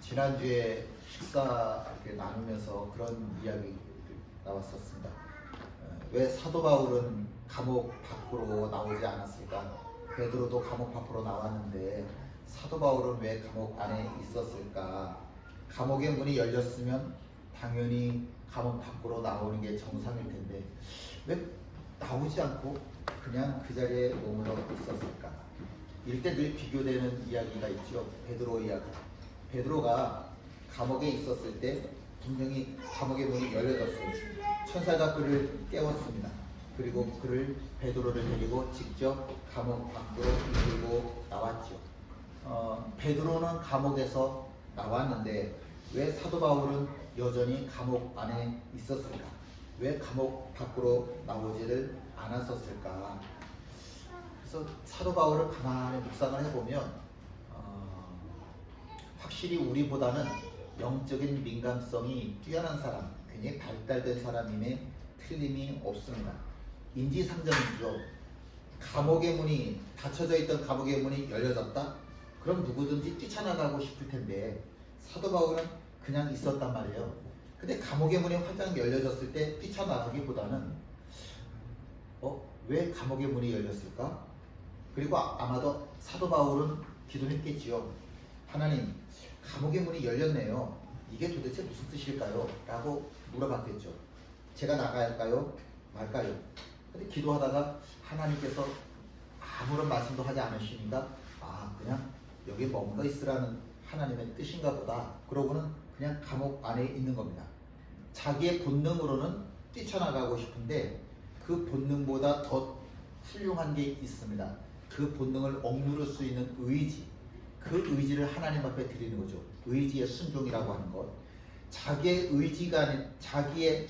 지난주에 식사 이렇게 나누면서 그런 이야기 나왔었습니다. 왜 사도 바울은 감옥 밖으로 나오지 않았을까? 베드로도 감옥 밖으로 나왔는데 사도 바울은 왜 감옥 안에 있었을까? 감옥의 문이 열렸으면 당연히 감옥 밖으로 나오는 게 정상일 텐데 왜 나오지 않고 그냥 그 자리에 머물러 있었을까? 이럴 때 늘 비교되는 이야기가 있죠. 베드로 이야기. 베드로가 감옥에 있었을 때 분명히 감옥의 문이 열려졌습니다. 천사가 그를 깨웠습니다. 그리고 그를 베드로를 데리고 직접 감옥 밖으로 이끌고 나왔죠. 베드로는 감옥에서 나왔는데 왜 사도 바울은 여전히 감옥 안에 있었을까? 왜 감옥 밖으로 나오지를 않았었을까? 그래서 사도 바울을 가만히 묵상을 해보면 확실히 우리보다는 영적인 민감성이 뛰어난 사람, 굉장히 발달된 사람임에 틀림이 없습니다. 인지상정이죠. 감옥의 문이 닫혀져 있던 감옥의 문이 열려졌다? 그럼 누구든지 뛰쳐나가고 싶을 텐데 사도 바울은 그냥 있었단 말이에요. 근데 감옥의 문이 활짝 열려졌을 때 뛰쳐나가기보다는 왜 감옥의 문이 열렸을까? 그리고 아마도 사도 바울은 기도했겠지요. 하나님, 감옥의 문이 열렸네요. 이게 도대체 무슨 뜻일까요? 라고 물어봤겠죠. 제가 나갈까요? 말까요? 근데 기도하다가 하나님께서 아무런 말씀도 하지 않으시니까 그냥 여기 머물러 있으라는 하나님의 뜻인가 보다. 그러고는 그냥 감옥 안에 있는 겁니다. 자기의 본능으로는 뛰쳐나가고 싶은데 그 본능보다 더 훌륭한 게 있습니다. 그 본능을 억누를 수 있는 의지, 그 의지를 하나님 앞에 드리는 거죠. 의지의 순종이라고 하는 것. 자기의 의지가 아닌 자기의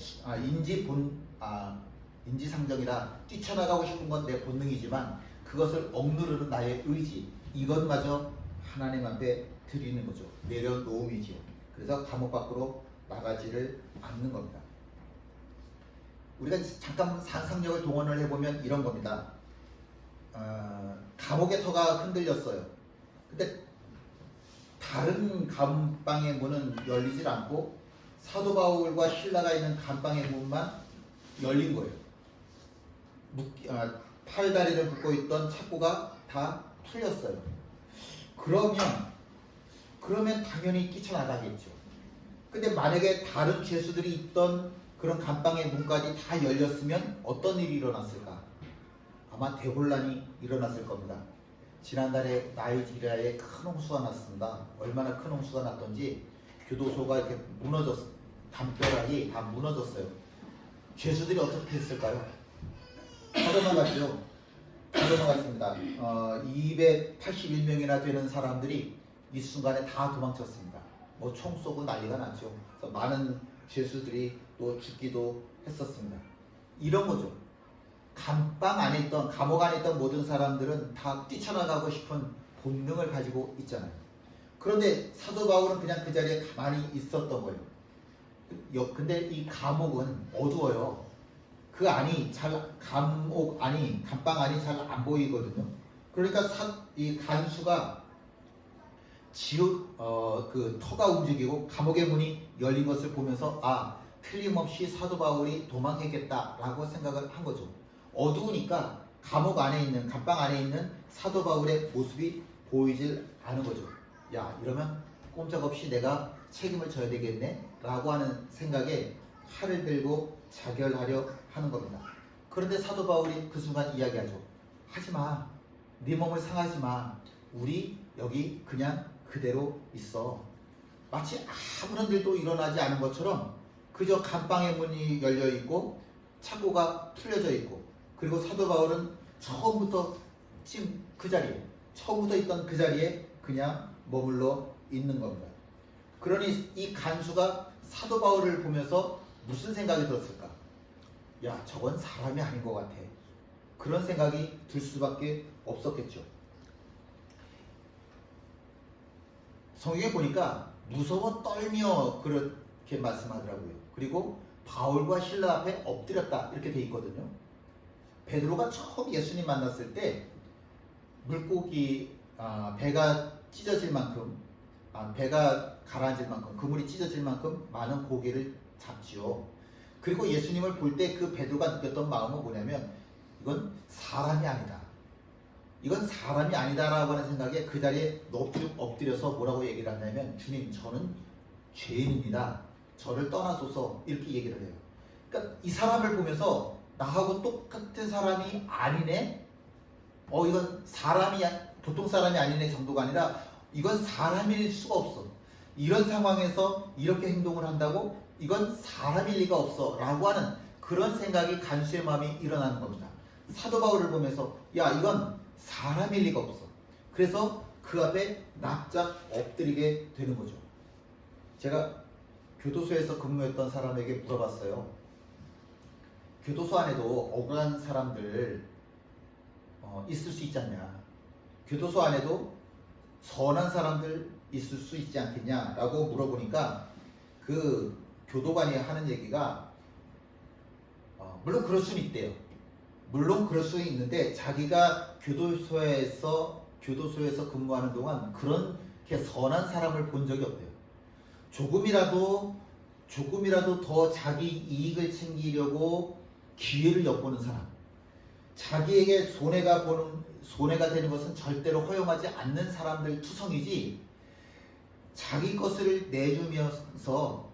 인지상정이라 뛰쳐나가고 싶은 건 내 본능이지만 그것을 억누르는 나의 의지, 이것마저 하나님 앞에 드리는 거죠. 내려놓음이지요. 그래서 감옥 밖으로 나가지를 않는 겁니다. 우리가 잠깐 상상력을 동원을 해보면 이런 겁니다. 감옥의 터가 흔들렸어요. 근데 다른 감방의 문은 열리질 않고 사도 바울과 신라가 있는 감방의 문만 열린 거예요. 팔다리를 묶고 있던 착고가 다 풀렸어요. 그러면 당연히 뛰쳐나가겠죠. 근데 만약에 다른 죄수들이 있던 그런 감방의 문까지 다 열렸으면 어떤 일이 일어났을까? 아마 대혼란이 일어났을 겁니다. 지난달에 나이지리아에 큰 홍수가 났습니다. 얼마나 큰 홍수가 났던지 교도소가 이렇게 담벼락이 다 무너졌어요. 죄수들이 어떻게 했을까요? 다 도망갔죠. 다 도망갔습니다. 281명이나 되는 사람들이 이 순간에 다 도망쳤습니다. 총 쏘고 난리가 났죠. 그래서 많은 죄수들이 또 죽기도 했었습니다. 이런 거죠. 감옥 안에 있던 모든 사람들은 다 뛰쳐나가고 싶은 본능을 가지고 있잖아요. 그런데 사도 바울은 그냥 그 자리에 가만히 있었던 거예요. 근데 이 감옥은 어두워요. 그 안이 감방 안이 잘 안 보이거든요. 그러니까 이 간수가 그 터가 움직이고 감옥의 문이 열린 것을 보면서 틀림없이 사도 바울이 도망했겠다라고 생각을 한 거죠. 어두우니까 감방 안에 있는 사도 바울의 모습이 보이질 않은 거죠. 이러면 꼼짝없이 내가 책임을 져야 되겠네 라고 하는 생각에 칼을 들고 자결하려 하는 겁니다. 그런데 사도 바울이 그 순간 이야기하죠. 하지마. 네 몸을 상하지 마. 우리 여기 그냥 그대로 있어. 마치 아무런 일도 일어나지 않은 것처럼 그저 감방의 문이 열려 있고 착고가 풀려져 있고 그리고 사도 바울은 처음부터 있던 그 자리에 그냥 머물러 있는 겁니다. 그러니 이 간수가 사도 바울을 보면서 무슨 생각이 들었을까? 저건 사람이 아닌 것 같아. 그런 생각이 들 수밖에 없었겠죠. 성경에 보니까 무서워 떨며 그렇게 말씀하더라고요. 그리고 바울과 신라 앞에 엎드렸다 이렇게 돼 있거든요. 베드로가 처음 예수님 만났을 때 물고기 배가 찢어질 만큼 배가 가라앉을 만큼 그물이 찢어질 만큼 많은 고기를 잡지요. 그리고 예수님을 볼 때 그 베드로가 느꼈던 마음은 뭐냐면 이건 사람이 아니다. 이건 사람이 아니다라고 하는 생각에 그 자리에 넙죽 엎드려서 뭐라고 얘기를 하냐면 주님 저는 죄인입니다. 저를 떠나소서 이렇게 얘기를 해요. 그러니까 이 사람을 보면서 나하고 똑같은 사람이 아니네. 이건 사람이 보통 사람이 아니네 정도가 아니라 이건 사람일 수가 없어. 이런 상황에서 이렇게 행동을 한다고 이건 사람일 리가 없어 라고 하는 그런 생각이 간수의 마음이 일어나는 겁니다. 사도 바울을 보면서 야 이건 사람일 리가 없어. 그래서 그 앞에 납작 엎드리게 되는 거죠. 제가 교도소에서 근무했던 사람에게 물어봤어요. 교도소 안에도 억울한 사람들 있을 수 있지 않냐. 교도소 안에도 선한 사람들 있을 수 있지 않겠냐 라고 물어보니까 그 교도관이 하는 얘기가 물론 그럴 수는 있대요. 물론 그럴 수 있는데 자기가 교도소에서 근무하는 동안 그렇게 선한 사람을 본 적이 없대요. 조금이라도 더 자기 이익을 챙기려고 기회를 엿보는 사람, 자기에게 손해가 되는 것은 절대로 허용하지 않는 사람들 투성이지, 자기 것을 내주면서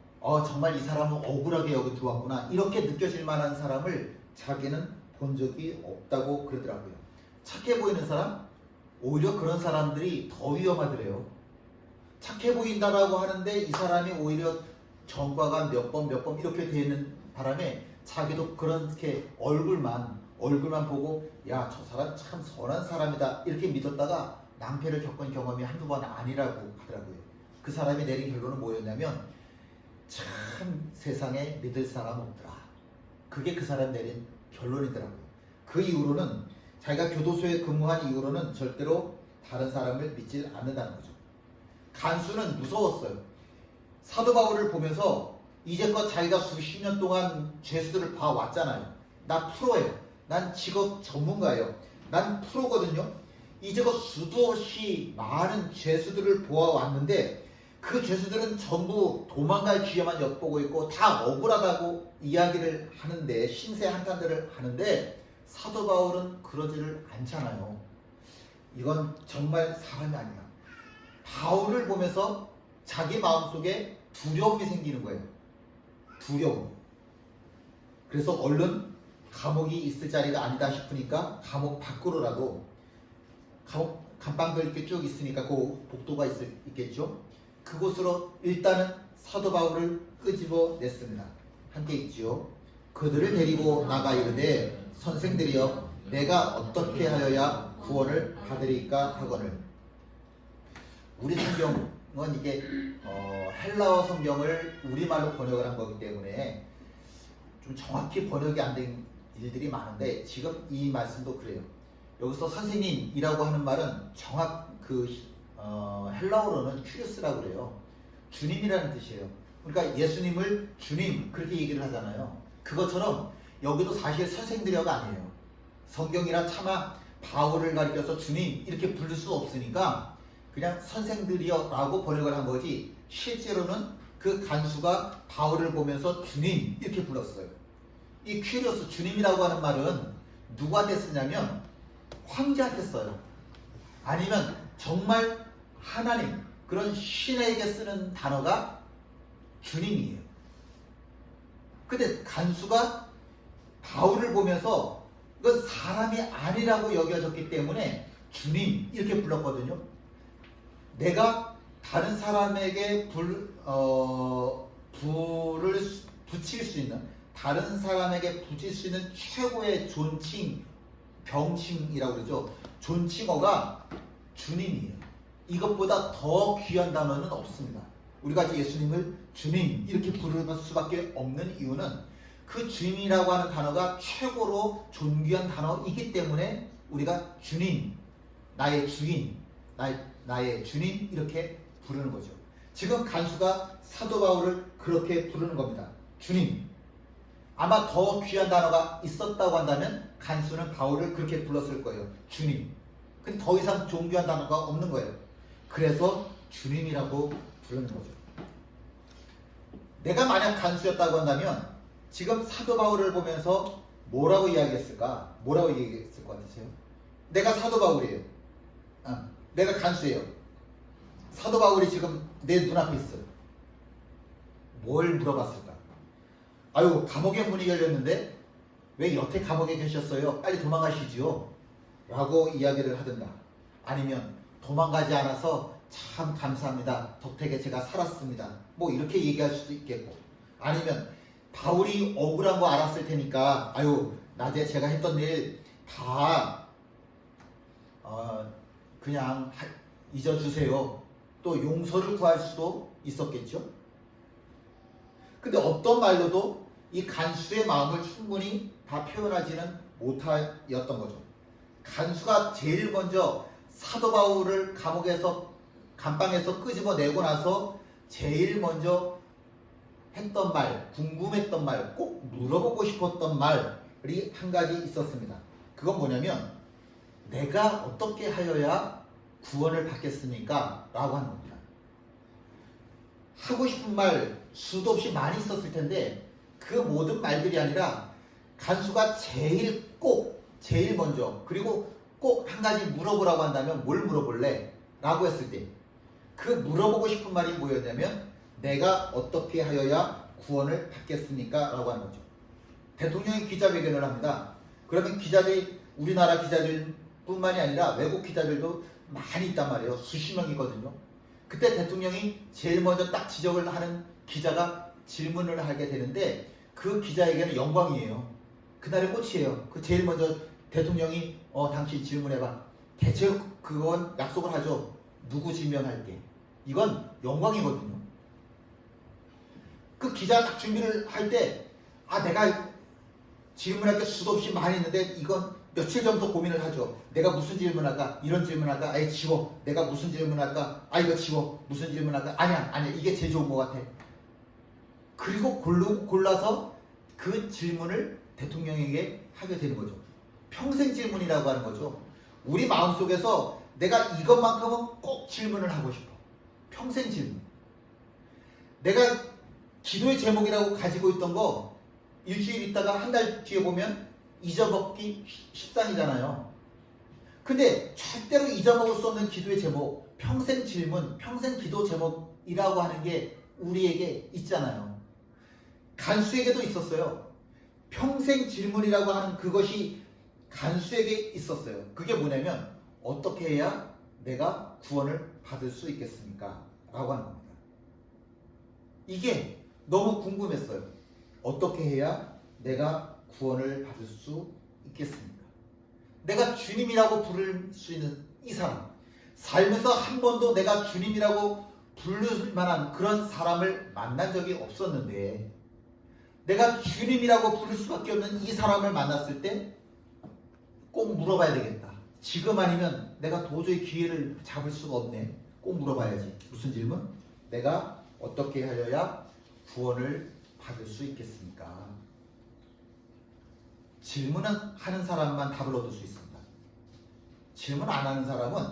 정말 이 사람은 억울하게 여기 들어왔구나 이렇게 느껴질 만한 사람을 자기는 본 적이 없다고 그러더라고요. 착해 보이는 사람, 오히려 그런 사람들이 더 위험하더래요. 착해 보인다라고 하는데 이 사람이 오히려 전과가 몇 번 이렇게 되는 바람에 자기도 그렇게 얼굴만 보고 야 저 사람 참 선한 사람이다 이렇게 믿었다가 낭패를 겪은 경험이 한두 번 아니라고 하더라고요. 그 사람이 내린 결론은 뭐였냐면 참 세상에 믿을 사람 없더라. 그게 그 사람 내린 결론이더라고요. 그 이후로는 자기가 교도소에 근무한 이후로는 절대로 다른 사람을 믿지 않는다는 거죠. 간수는 무서웠어요. 사도 바울을 보면서 이제껏 자기가 수십 년 동안 죄수들을 봐왔잖아요. 나 프로예요. 난 직업 전문가예요. 난 프로거든요. 이제껏 수도 없이 많은 죄수들을 보아왔는데 그 죄수들은 전부 도망갈 기회만 엿보고 있고 다 억울하다고 이야기를 하는데 신세 한탄들을 하는데 사도 바울은 그러지를 않잖아요. 이건 정말 사람이 아니다. 바울을 보면서 자기 마음속에 두려움이 생기는 거예요. 두려움. 그래서 얼른 감옥이 있을 자리가 아니다 싶으니까 감옥 밖으로라도, 감옥 감방도 이렇게 쭉 있으니까 그 복도가 있겠죠. 그곳으로 일단은 사도 바울을 끄집어냈습니다. 함께 있지요. 그들을 데리고 나가 이르되 선생들이여 내가 어떻게 하여야 구원을 받으리까 하거늘. 우리 성경은 이게 헬라어 성경을 우리말로 번역을 한 거기 때문에 좀 정확히 번역이 안 된 일들이 많은데 지금 이 말씀도 그래요. 여기서 선생님이라고 하는 말은 헬라어로는 큐리스라고 그래요. 주님이라는 뜻이에요. 그러니까 예수님을 주님 그렇게 얘기를 하잖아요. 그것처럼 여기도 사실 선생들이어가 아니에요. 성경이라 차마 바울을 가리켜서 주님 이렇게 부를 수 없으니까 그냥 선생들이여라고 번역을 한 거지 실제로는 그 간수가 바울을 보면서 주님 이렇게 불렀어요. 이 큐리오스 주님이라고 하는 말은 누구한테 쓰냐면 황제한테 써요. 아니면 정말 하나님 그런 신에게 쓰는 단어가 주님이에요. 근데 간수가 바울을 보면서 이건 사람이 아니라고 여겨졌기 때문에 주님 이렇게 불렀거든요. 내가 다른 사람에게 불을 붙일 수 있는, 다른 사람에게 붙일 수 있는 최고의 존칭, 병칭이라고 그러죠. 존칭어가 주님이에요. 이것보다 더 귀한 단어는 없습니다. 우리가 이제 예수님을 주님 이렇게 부를 수밖에 없는 이유는 그 주님이라고 하는 단어가 최고로 존귀한 단어이기 때문에 우리가 주님, 나의 주인, 나의 주님 이렇게 부르는 거죠. 지금 간수가 사도 바울을 그렇게 부르는 겁니다. 주님. 아마 더 귀한 단어가 있었다고 한다면 간수는 바울을 그렇게 불렀을 거예요. 주님. 근데 더 이상 존귀한 단어가 없는 거예요. 그래서 주님이라고 부르는 거죠. 내가 만약 간수였다고 한다면 지금 사도 바울을 보면서 뭐라고 이야기했을까? 뭐라고 얘기했을 것 같으세요? 내가 사도 바울이에요. 내가 간수예요. 사도 바울이 지금 내 눈앞에 있어요. 뭘 물어봤을까? 아유, 감옥의 문이 열렸는데 왜 여태 감옥에 계셨어요? 빨리 도망가시지요. 라고 이야기를 하든가, 아니면 도망가지 않아서 참 감사합니다. 덕택에 제가 살았습니다. 뭐 이렇게 얘기할 수도 있겠고, 아니면 바울이 억울한 거 알았을 테니까 아유, 낮에 제가 했던 일 다 그냥 잊어주세요. 또 용서를 구할 수도 있었겠죠. 근데 어떤 말로도 이 간수의 마음을 충분히 다 표현하지는 못하였던 거죠. 간수가 제일 먼저 사도 바울을 감방에서 끄집어내고 나서 제일 먼저 했던 말, 궁금했던 말, 꼭 물어보고 싶었던 말이 한 가지 있었습니다. 그건 뭐냐면, 내가 어떻게 하여야 구원을 받겠습니까? 라고 하는 겁니다. 하고 싶은 말 수도 없이 많이 있었을 텐데 그 모든 말들이 아니라 간수가 제일 먼저, 그리고 꼭 한 가지 물어보라고 한다면 뭘 물어볼래? 라고 했을 때 그 물어보고 싶은 말이 뭐였냐면, 내가 어떻게 하여야 구원을 받겠습니까? 라고 하는 거죠. 대통령이 기자회견을 합니다. 그러면 기자들이, 우리나라 기자들 뿐만이 아니라 외국 기자들도 많이 있단 말이에요. 수십 명이거든요. 그때 대통령이 제일 먼저 딱 지적을 하는 기자가 질문을 하게 되는데, 그 기자에게는 영광이에요. 그날의 꽃이에요. 그 제일 먼저 대통령이 당신 질문해봐. 대체 그건 약속을 하죠. 누구 질문할게. 이건 영광이거든요. 그 기자 딱 준비를 할 때, 내가 질문할 게 수도 없이 많이 있는데 이건 며칠 전부터 고민을 하죠. 내가 무슨 질문할까? 이런 질문할까? 아예 지워. 내가 무슨 질문할까? 이거 지워. 무슨 질문할까? 아니야. 이게 제일 좋은 것 같아. 그리고 골라서 그 질문을 대통령에게 하게 되는 거죠. 평생 질문이라고 하는 거죠. 우리 마음속에서 내가 이것만큼은 꼭 질문을 하고 싶어. 평생 질문. 내가 기도의 제목이라고 가지고 있던 거 일주일 있다가 한 달 뒤에 보면 잊어먹기 십상이잖아요. 근데 절대로 잊어먹을 수 없는 기도의 제목, 평생 질문, 평생 기도 제목이라고 하는 게 우리에게 있잖아요. 간수에게도 있었어요. 평생 질문이라고 하는 그것이 간수에게 있었어요. 그게 뭐냐면, 어떻게 해야 내가 구원을 받을 수 있겠습니까? 라고 하는 겁니다. 이게 너무 궁금했어요. 어떻게 해야 내가 구원을 받을 수 있겠습니까? 내가 주님이라고 부를 수 있는 이 사람, 살면서 한 번도 내가 주님이라고 부를 만한 그런 사람을 만난 적이 없었는데, 내가 주님이라고 부를 수밖에 없는 이 사람을 만났을 때 꼭 물어봐야 되겠다. 지금 아니면 내가 도저히 기회를 잡을 수가 없네. 꼭 물어봐야지. 무슨 질문? 내가 어떻게 하여야 구원을 받을 수 있겠습니까? 질문은 하는 사람만 답을 얻을 수 있습니다. 질문 안 하는 사람은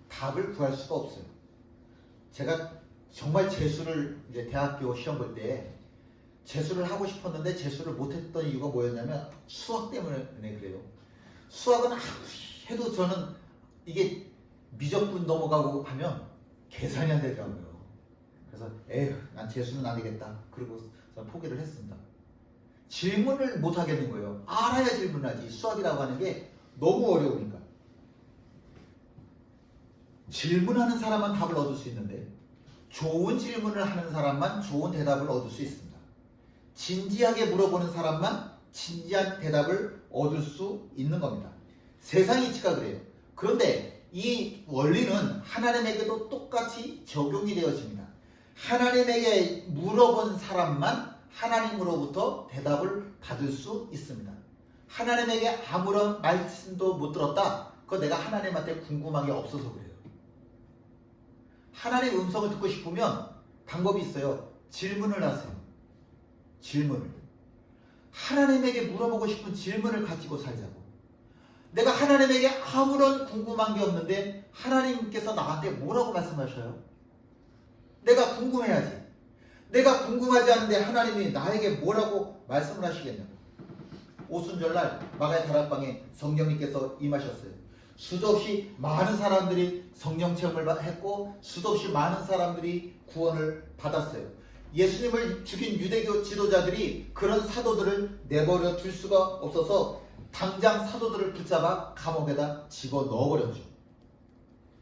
답을 구할 수가 없어요. 제가 정말 재수를 이제 대학교 시험 볼 때 재수를 하고 싶었는데 재수를 못했던 이유가 뭐였냐면 수학 때문에 그래요. 수학은 해도 저는 이게 미적분 넘어가고 하면 계산이 안 되더라고요. 그래서 난 재수는 안 되겠다. 그리고 저는 포기를 했습니다. 질문을 못 하겠는 거예요. 알아야 질문하지. 수학이라고 하는 게 너무 어려우니까. 질문하는 사람만 답을 얻을 수 있는데, 좋은 질문을 하는 사람만 좋은 대답을 얻을 수 있습니다. 진지하게 물어보는 사람만 진지한 대답을 얻을 수 있는 겁니다. 세상 이치가 그래요. 그런데 이 원리는 하나님에게도 똑같이 적용이 되어집니다. 하나님에게 물어본 사람만 하나님으로부터 대답을 받을 수 있습니다. 하나님에게 아무런 말씀도 못 들었다? 그거 내가 하나님한테 궁금한 게 없어서 그래요. 하나님의 음성을 듣고 싶으면 방법이 있어요. 질문을 하세요. 질문을. 하나님에게 물어보고 싶은 질문을 가지고 살자고. 내가 하나님에게 아무런 궁금한 게 없는데 하나님께서 나한테 뭐라고 말씀하셔요? 내가 궁금해야지. 내가 궁금하지 않은데 하나님이 나에게 뭐라고 말씀을 하시겠냐고. 오순절날 마가의 다락방에 성령님께서 임하셨어요. 수도 없이 많은 사람들이 성령 체험을 했고 수도 없이 많은 사람들이 구원을 받았어요. 예수님을 죽인 유대교 지도자들이 그런 사도들을 내버려 둘 수가 없어서 당장 사도들을 붙잡아 감옥에다 집어넣어버렸죠.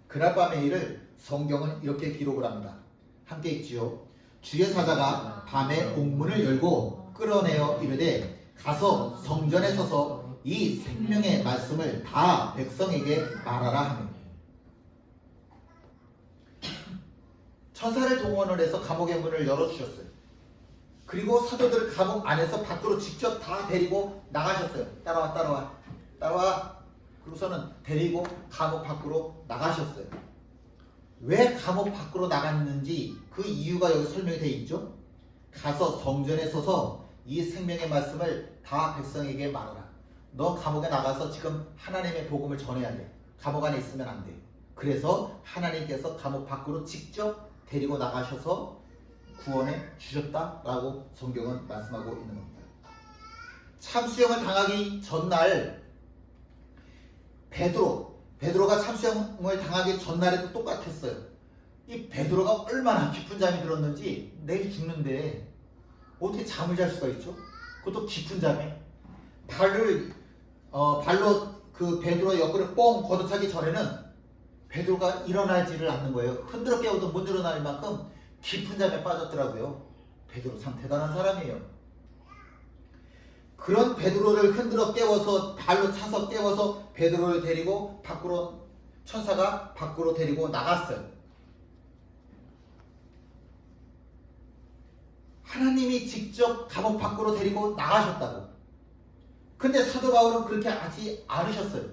그날 밤의 일을 성경은 이렇게 기록을 합니다. 함께 읽지요. 주의 사자가 밤에 옥문을 열고 끌어내어 이르되 가서 성전에 서서 이 생명의 말씀을 다 백성에게 말하라 하며 천사를 동원을 해서 감옥의 문을 열어주셨어요. 그리고 사도들을 감옥 안에서 밖으로 직접 다 데리고 나가셨어요. 따라와. 그러고서는 데리고 감옥 밖으로 나가셨어요. 왜 감옥 밖으로 나갔는지 그 이유가 여기 설명이 되어 있죠. 가서 성전에 서서 이 생명의 말씀을 다 백성에게 말하라. 너 감옥에 나가서 지금 하나님의 복음을 전해야 돼. 감옥 안에 있으면 안 돼. 그래서 하나님께서 감옥 밖으로 직접 데리고 나가셔서 구원해 주셨다라고 성경은 말씀하고 있는 겁니다. 참수형을 당하기 전날 베드로가 참수형을 당하기 전날에도 똑같았어요. 이 베드로가 얼마나 깊은 잠이 들었는지 내일 죽는데 어떻게 잠을 잘 수가 있죠? 그것도 깊은 잠에 발로 그 베드로의 옆구리를 뻥 걷어차기 전에는 베드로가 일어나지를 않는 거예요. 흔들어 깨워도 못 일어날 만큼 깊은 잠에 빠졌더라고요. 베드로 참 대단한 사람이에요. 그런 베드로를 흔들어 깨워서 발로 차서 깨워서 베드로를 데리고 밖으로 천사가 밖으로 데리고 나갔어요. 하나님이 직접 감옥 밖으로 데리고 나가셨다고. 근데 사도 바울은 그렇게 하지 않으셨어요.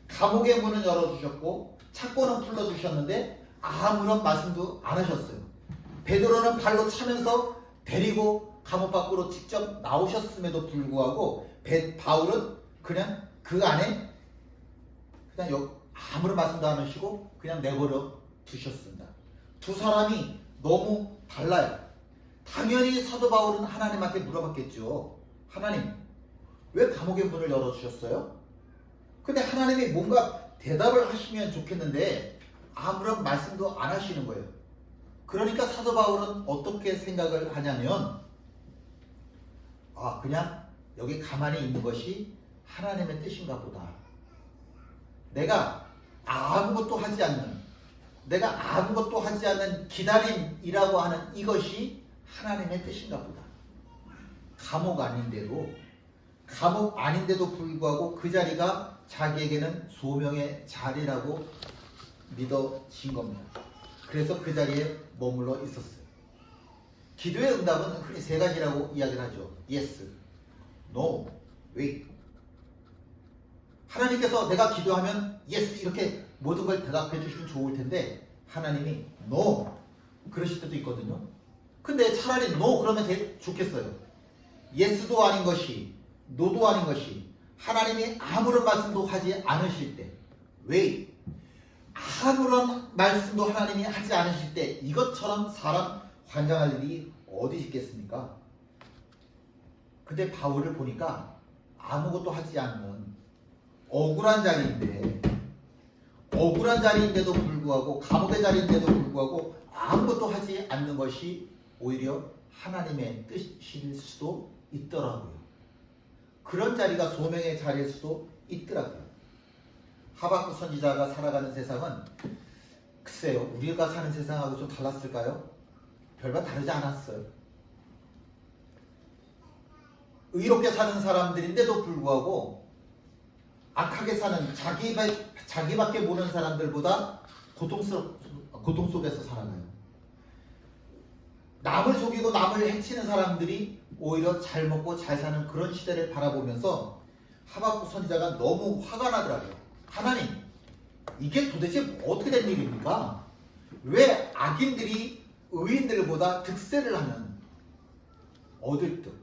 감옥의 문은 열어주셨고 창고는 풀어주셨는데 아무런 말씀도 안 하셨어요. 베드로는 발로 차면서 데리고 감옥 밖으로 직접 나오셨음에도 불구하고 바울은 그냥 그 안에 그냥 아무런 말씀도 안 하시고 그냥 내버려 두셨습니다. 두 사람이 너무 달라요. 당연히 사도 바울은 하나님한테 물어봤겠죠. 하나님, 왜 감옥의 문을 열어주셨어요? 근데 하나님이 뭔가 대답을 하시면 좋겠는데 아무런 말씀도 안 하시는 거예요. 그러니까 사도 바울은 어떻게 생각을 하냐면 그냥 여기 가만히 있는 것이 하나님의 뜻인가 보다. 내가 아무것도 하지 않는 기다림이라고 하는 이것이 하나님의 뜻인가 보다. 감옥 아닌데도 불구하고 그 자리가 자기에게는 소명의 자리라고 믿어진 겁니다. 그래서 그 자리에 머물러 있었어요. 기도의 응답은 흔히 세 가지라고 이야기를 하죠. Yes, No, Wait. 하나님께서 내가 기도하면 Yes 이렇게 모든 걸 대답해 주시면 좋을 텐데 하나님이 No 그러실 때도 있거든요. 근데 차라리 No 그러면 좋겠어요. Yes도 아닌 것이 No도 아닌 것이 하나님이 아무런 말씀도 하지 않으실 때 Wait 아무런 말씀도 하나님이 하지 않으실 때 이것처럼 사람 환장할 일이 어디 있겠습니까? 근데 바울을 보니까 아무것도 하지 않는 억울한 자리인데도 불구하고 감옥의 자리인데도 불구하고 아무것도 하지 않는 것이 오히려 하나님의 뜻일 수도 있더라고요. 그런 자리가 소명의 자리일 수도 있더라고요. 하박국 선지자가 살아가는 세상은 글쎄요, 우리가 사는 세상하고 좀 달랐을까요? 별반 다르지 않았어요. 의롭게 사는 사람들인데도 불구하고 악하게 사는 자기밖에 모르는 사람들보다 고통 속에서 살아가요. 남을 속이고 남을 해치는 사람들이 오히려 잘 먹고 잘 사는 그런 시대를 바라보면서 하박국 선지자가 너무 화가 나더라고요. 하나님, 이게 도대체 어떻게 된 일입니까? 왜 악인들이 의인들보다 득세를 하는 얻을 듯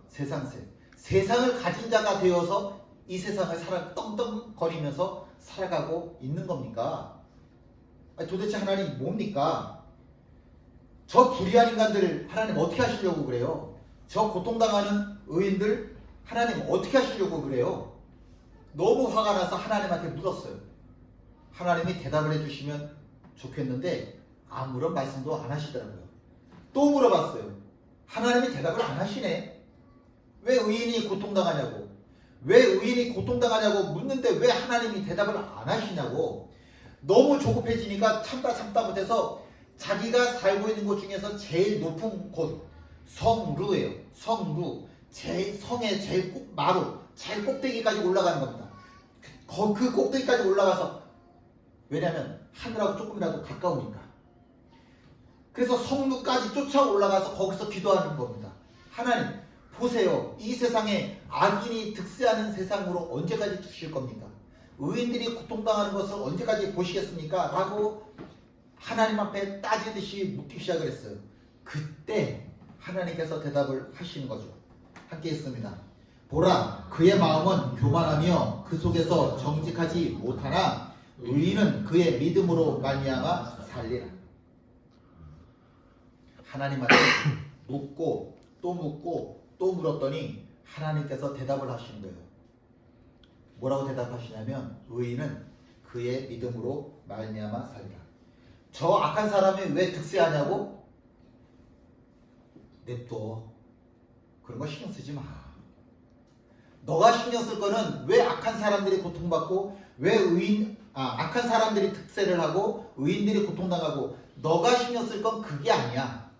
세상을 가진 자가 되어서 이 세상을 떵떵거리면서 살아가고 있는 겁니까? 도대체 하나님 뭡니까? 저 불의한 인간들 하나님 어떻게 하시려고 그래요? 저 고통당하는 의인들 하나님 어떻게 하시려고 그래요? 너무 화가 나서 하나님한테 물었어요. 하나님이 대답을 해주시면 좋겠는데 아무런 말씀도 안 하시더라고요. 또 물어봤어요. 하나님이 대답을 안 하시네. 왜 의인이 고통당하냐고. 왜 의인이 고통당하냐고 묻는데 왜 하나님이 대답을 안 하시냐고. 너무 조급해지니까 참다 못해서 자기가 살고 있는 곳 중에서 제일 높은 곳 성루예요. 성루. 성의 제일 마루 제일 꼭대기까지 올라가는 겁니다. 그 꼭대기까지 올라가서, 왜냐하면 하늘하고 조금이라도 가까우니까. 그래서 성루까지 쫓아 올라가서 거기서 기도하는 겁니다. 하나님 보세요. 이 세상에 악인이 득세하는 세상으로 언제까지 두실 겁니까? 의인들이 고통당하는 것을 언제까지 보시겠습니까? 라고 하나님 앞에 따지듯이 묻기 시작을 했어요. 그때 하나님께서 대답을 하시는 거죠. 함께 있습니다. 보라, 그의 마음은 교만하며 그 속에서 정직하지 못하나 의인은 그의 믿음으로 말미암아 살리라. 하나님한테 묻고 또 묻고 또 물었더니 하나님께서 대답을 하시는 거예요. 뭐라고 대답하시냐면 의인은 그의 믿음으로 말미암아 살리라. 저 악한 사람이 왜 득세하냐고? 냅둬. 그런 거 신경 쓰지 마. 너가 신경 쓸 거는 왜 악한 사람들이 고통받고 왜 악한 사람들이 득세를 하고 의인들이 고통당하고, 너가 신경 쓸 건 그게 아니야.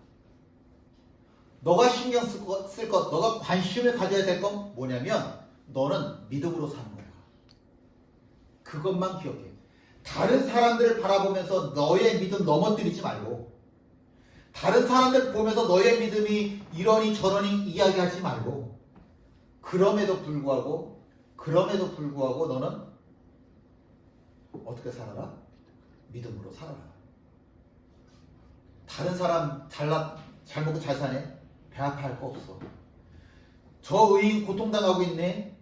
너가 신경 쓸 것, 너가 관심을 가져야 될 건 뭐냐면 너는 믿음으로 사는 거야. 그것만 기억해. 다른 사람들을 바라보면서 너의 믿음 넘어뜨리지 말고, 다른 사람들 보면서 너의 믿음이 이러니 저러니 이야기하지 말고, 그럼에도 불구하고 너는 어떻게 살아라? 믿음으로 살아라. 다른 사람 잘 먹고 잘 사네? 배 아파할 거 없어. 저 의인 고통당하고 있네?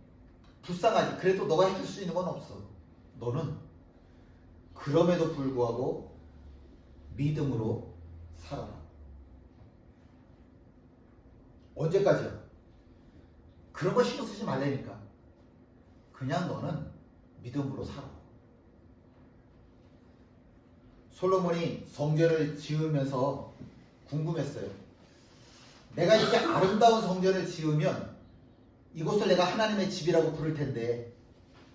불쌍하지. 그래도 너가 해줄 수 있는 건 없어. 너는 그럼에도 불구하고 믿음으로 살아라. 언제까지요? 그런 거 신경 쓰지 말라니까. 그냥 너는 믿음으로 살아. 솔로몬이 성전을 지으면서 궁금했어요. 내가 이렇게 아름다운 성전을 지으면 이곳을 내가 하나님의 집이라고 부를 텐데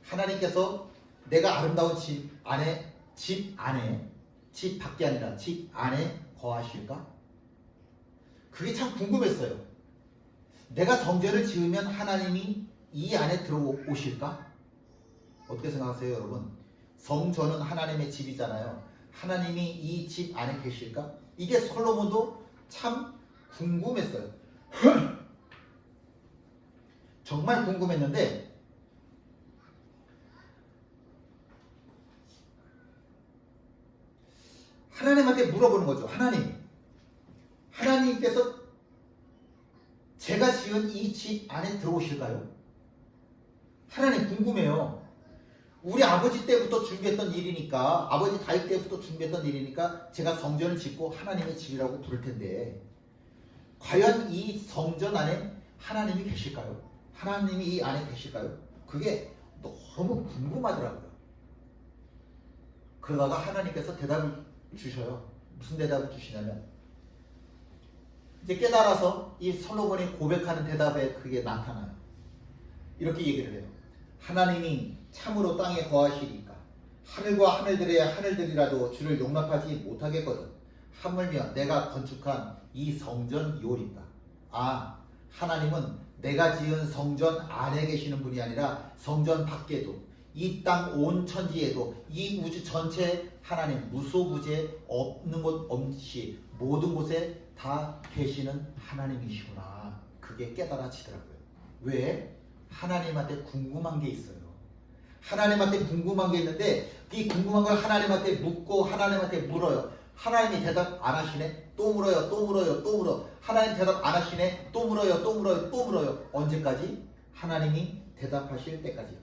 하나님께서 내가 아름다운 집 밖이 아니라 집 안에 거하실까? 그게 참 궁금했어요. 내가 성전을 지으면 하나님이 이 안에 들어오실까? 어떻게 생각하세요, 여러분? 성전은 하나님의 집이잖아요. 하나님이 이 집 안에 계실까? 이게 솔로몬도 참 궁금했어요. 정말 궁금했는데 하나님한테 물어보는 거죠. 하나님께서 제가 지은 이 집 안에 들어오실까요? 하나님 궁금해요. 우리 아버지 때부터 준비했던 일이니까, 아버지 다윗 때부터 준비했던 일이니까 제가 성전을 짓고 하나님의 집이라고 부를 텐데 과연 이 성전 안에 하나님이 계실까요? 하나님이 이 안에 계실까요? 그게 너무 궁금하더라고요. 그러다가 하나님께서 대답을 주셔요. 무슨 대답을 주시냐면 이제 깨달아서 이 솔로몬이 고백하는 대답에 그게 나타나요. 이렇게 얘기를 해요. 하나님이 참으로 땅에 거하시리까 하늘과 하늘들이라도 주를 용납하지 못하겠거든. 하물며 내가 건축한 이 성전이오리까. 하나님은 내가 지은 성전 안에 계시는 분이 아니라 성전 밖에도, 이 땅 온 천지에도, 이 우주 전체 하나님 무소부재 없는 곳 없이 모든 곳에 다 계시는 하나님이시구나. 그게 깨달아지더라고요. 왜? 하나님한테 궁금한 게 있어요. 하나님한테 궁금한 게 있는데 이 궁금한 걸 하나님한테 묻고 하나님한테 물어요. 하나님이 대답 안 하시네? 또 물어요. 또 물어요. 또 물어. 하나님 대답 안 하시네? 또 물어요. 또 물어요. 또 물어요. 언제까지? 하나님이 대답하실 때까지요.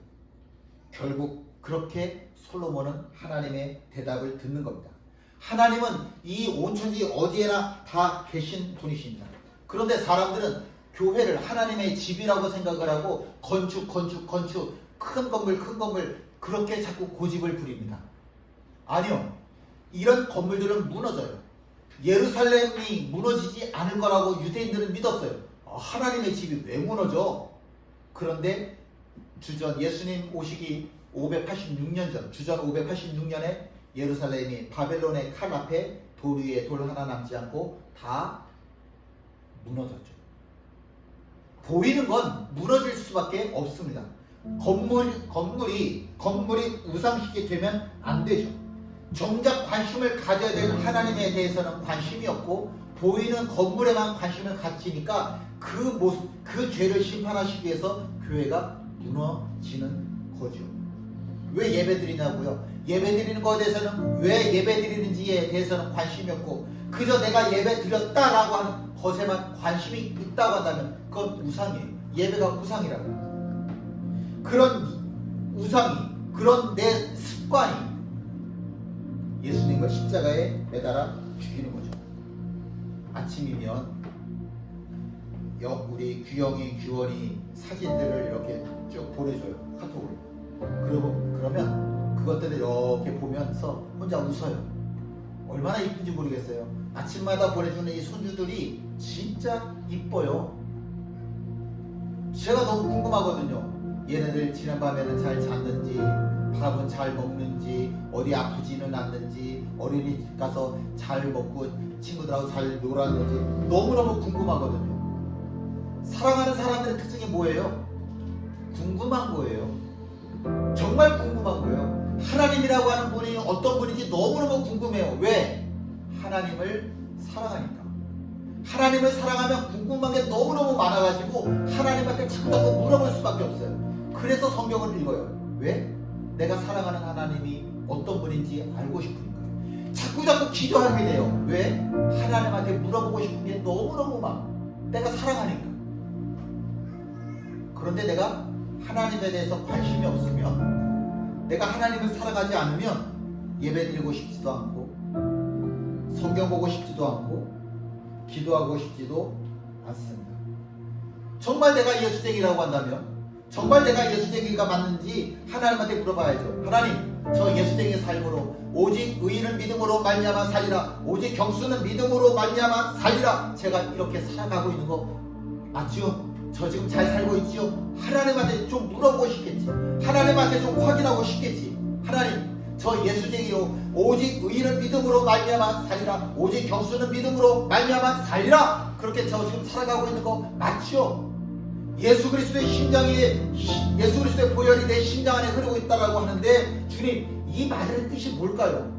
결국 그렇게 솔로몬은 하나님의 대답을 듣는 겁니다. 하나님은 이 온천지 어디에나 다 계신 분이십니다. 그런데 사람들은 교회를 하나님의 집이라고 생각을 하고 건축 큰 건물 그렇게 자꾸 고집을 부립니다. 아니요. 이런 건물들은 무너져요. 예루살렘이 무너지지 않을 거라고 유대인들은 믿었어요. 하나님의 집이 왜 무너져? 그런데 주전 예수님 오시기 586년 전, 주전 586년에 예루살렘이 바벨론의 칼 앞에 돌 위에 돌 하나 남지 않고 다 무너졌죠. 보이는 건 무너질 수밖에 없습니다. 건물이 우상시게 되면 안 되죠. 정작 관심을 가져야 될 하나님에 대해서는 관심이 없고 보이는 건물에만 관심을 갖지니까 그 죄를 심판하시기 위해서 교회가 무너지는 거죠. 왜 예배드리냐고요? 예배드리는 것에 대해서는 왜 예배드리는지에 대해서는 관심이 없고 그저 내가 예배드렸다라고 하는 것에만 관심이 있다고 한다면 그건 우상이에요. 예배가 우상이라고. 그런 우상이, 그런 내 습관이 예수님을 십자가에 매달아 죽이는 거죠. 아침이면 우리 규영이, 규원이 사진들을 이렇게 쭉 보내줘요. 카톡으로. 그러면 그것들을 이렇게 보면서 혼자 웃어요. 얼마나 이쁜지 모르겠어요. 아침마다 보내주는 이 손주들이 진짜 이뻐요. 제가 너무 궁금하거든요. 얘네들 지난밤에는 잘 잤는지, 밥은 잘 먹는지, 어디 아프지는 않는지, 어린이집 가서 잘 먹고 친구들하고 잘 놀았는지 너무너무 궁금하거든요. 사랑하는 사람들의 특징이 뭐예요? 궁금한 거예요. 정말 궁금한 거예요. 하나님이라고 하는 분이 어떤 분인지 너무너무 궁금해요. 왜? 하나님을 사랑하니까. 하나님을 사랑하면 궁금한 게 너무너무 많아가지고 하나님한테 자꾸 물어볼 수밖에 없어요. 그래서 성경을 읽어요. 왜? 내가 사랑하는 하나님이 어떤 분인지 알고 싶으니까요. 자꾸 기도하게 돼요. 왜? 하나님한테 물어보고 싶은 게 너무너무 많아. 내가 사랑하니까. 그런데 내가 하나님에 대해서 관심이 없으면, 내가 하나님을 사랑하지 않으면 예배드리고 싶지도 않고 성경 보고 싶지도 않고 기도하고 싶지도 않습니다. 정말 내가 예수쟁이라고 한다면, 정말 내가 예수쟁이가 맞는지 하나님한테 물어봐야죠. 하나님, 저 예수쟁이 삶으로 오직 의인은 믿음으로 말미암아 살리라, 오직 경수는 믿음으로 말미암아 살리라, 제가 이렇게 살아가고 있는 거 맞죠? 저 지금 잘 살고 있지요? 하나님한테 좀 물어보고 싶겠지. 하나님한테 좀 확인하고 싶겠지. 하나님, 저 예수쟁이요, 오직 의인은 믿음으로 말미암아 살리라, 오직 경수는 믿음으로 말미암아 살리라, 그렇게 저 지금 살아가고 있는 거 맞죠? 예수 그리스도의 심장이, 예수 그리스도의 보혈이 내 심장 안에 흐르고 있다라고 하는데, 주님, 이 말의 뜻이 뭘까요?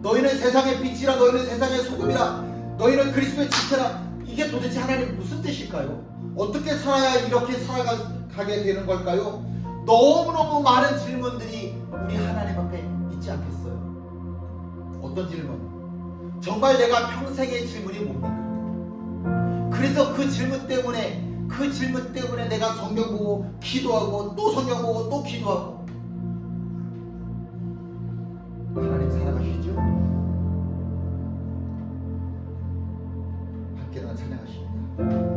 너희는 세상의 빛이라, 너희는 세상의 소금이라, 너희는 그리스도의 지체라. 이게 도대체 하나님 무슨 뜻일까요? 어떻게 살아야 이렇게 살아가게 되는 걸까요? 너무너무 많은 질문들이 우리 하나님 앞에 있지 않겠어요? 어떤 질문? 정말 내가 평생의 질문이 뭡니까? 그래서 그 질문 때문에 내가 성경 보고 기도하고 또 성경 보고 또 기도하고. 하나님 살아가시죠? 함께 나 찬양하십니다.